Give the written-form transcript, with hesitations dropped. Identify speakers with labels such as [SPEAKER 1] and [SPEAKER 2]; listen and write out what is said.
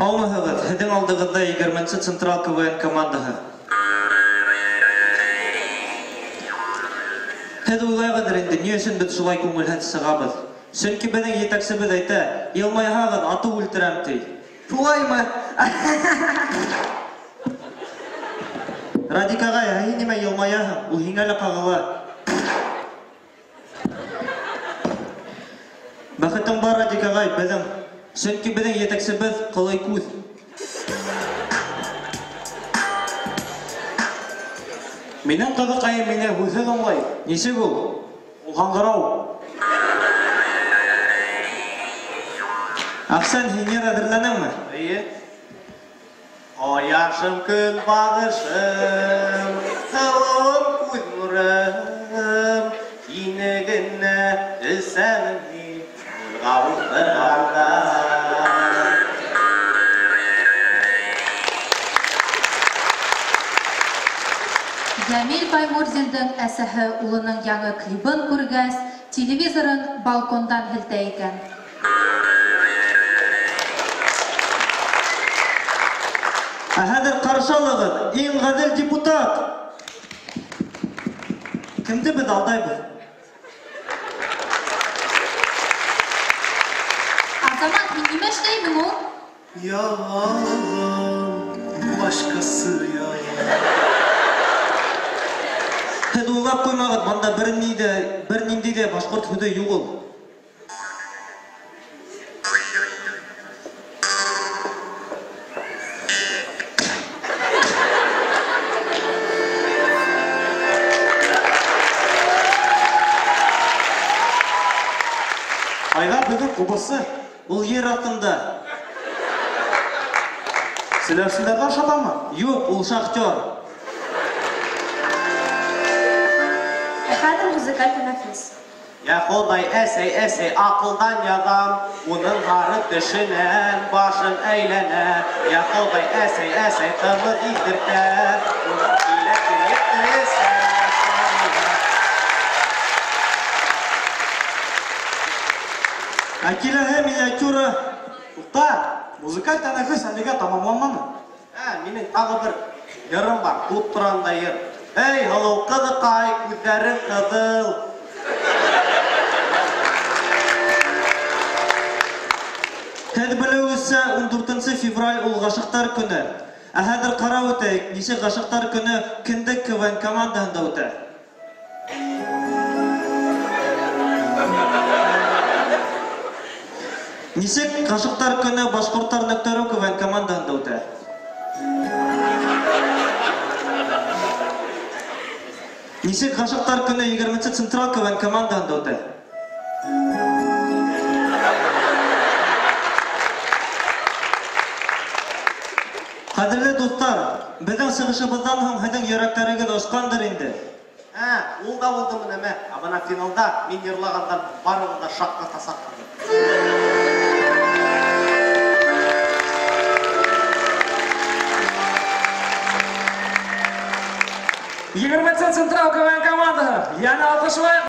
[SPEAKER 1] Саумыһығыҙ, һеҙҙең алдығыҙҙа 20-нче Централ КВН командаһы. Һеҙ уйлайғыҙҙыр инде, ни өсөн беҙ шулай күңелһеҙ сығабыҙ? Сөнки беҙҙең етәксебеҙ әйтә, йылмайһағыҙ, аты үлтерәм ти.
[SPEAKER 2] Шулаймы?
[SPEAKER 1] Радик ағай, һин нимә йылмаяһың? Ул һиңә лә ҡағыла. Бәхетең бар, Радик ағай, беҙҙең. Сөнки беҙҙең етәксебеҙ ҡылый күҙ.
[SPEAKER 3] Минең ҡыҙыҡайым мине һүҙһеҙ аңлай.
[SPEAKER 1] Нисек ул?
[SPEAKER 3] Ул һаңғырау.
[SPEAKER 1] Ахсан, һин йыр әҙерләнеңме?
[SPEAKER 3] Эйе. Аяшым көн бағышым, һылыуым күҙ нурым, һине генә эсәнем мин, һалда.
[SPEAKER 4] Ямил Баймурзиндың әсәһе улының яңы клибын күргәс, телевизорын балкондан һелтә икән.
[SPEAKER 1] Ә хәҙер ҡаршы алығыҙ, иң ғәҙел депутат! Кемде беҙ алдайбыҙ?
[SPEAKER 4] Азамат, мин нимә эшләймен ул?
[SPEAKER 3] Яlan, başkası yalan.
[SPEAKER 1] Һеҙ уйлап ҡуймағыҙ, бында бер ниндәй ҙә башҡорт һүҙе юҡ ул.
[SPEAKER 3] Айҙар бөгөн ҡубысы.
[SPEAKER 1] Ул ер артында.
[SPEAKER 3] Силәүселәрҙе ашатамы?
[SPEAKER 1] Юҡ, ул шахтер.
[SPEAKER 5] Хәҙер музыкаль тәнәфес.
[SPEAKER 3] Я Ходай, әсәй, аҡылдан яҙам, уның һары тешенән башым әйләнә. Я Ходай, әсәй, тымыр иҫертә, уның киләк-киләк
[SPEAKER 1] Ә киләһе миниатюра.
[SPEAKER 3] Туҡта, музыкаль тәнәфес әлегә тамамланманы. Минең тағы бер йырым бар, туп торанда йыр. Эй, һылыу ҡыҙыҡай, күҙҙәрең ҡыҙыл.
[SPEAKER 1] Һеҙ белеүегеҙсә, 14 февраль ул ғашиҡтар көнө. Ә хәҙер ҡарап үтәйек, нисек ғашиҡтар көнө кендек КВН командаһында үтә. Нисек ғашиҡтар көнө Башҡорттар.ру КВН командаһында үтә. Нисек ғашиҡтар көнө 20-нче Централ КВН командаһында үтә. Ҡәҙерле дуҫтар, беҙҙең сығышыбыҙҙан һуң һеҙҙең йөрәктәрегеҙ осҡандыр инде.
[SPEAKER 3] Ул да булдымы нәмә? Бына финалда мин йырлағандар барығы да шаҡҡа тасаҡҡанды.
[SPEAKER 6] Централ КВН командаһы, яңы алҡышлайыҡ.